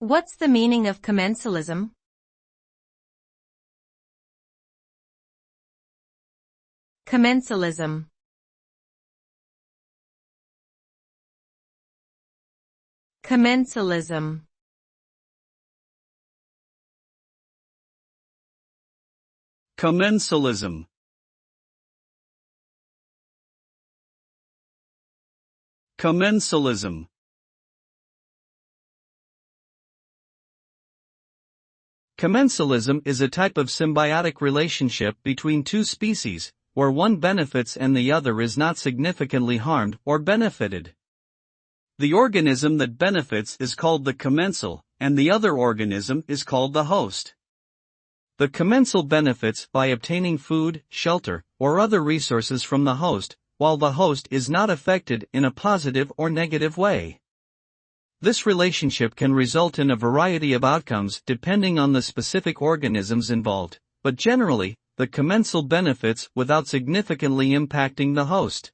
What's the meaning of commensalism? Commensalism. Commensalism. Commensalism. Commensalism. Commensalism is a type of symbiotic relationship between two species, where one benefits and the other is not significantly harmed or benefited. The organism that benefits is called the commensal, and the other organism is called the host. The commensal benefits by obtaining food, shelter, or other resources from the host, while the host is not affected in a positive or negative way. This relationship can result in a variety of outcomes depending on the specific organisms involved, but generally, the commensal benefits without significantly impacting the host.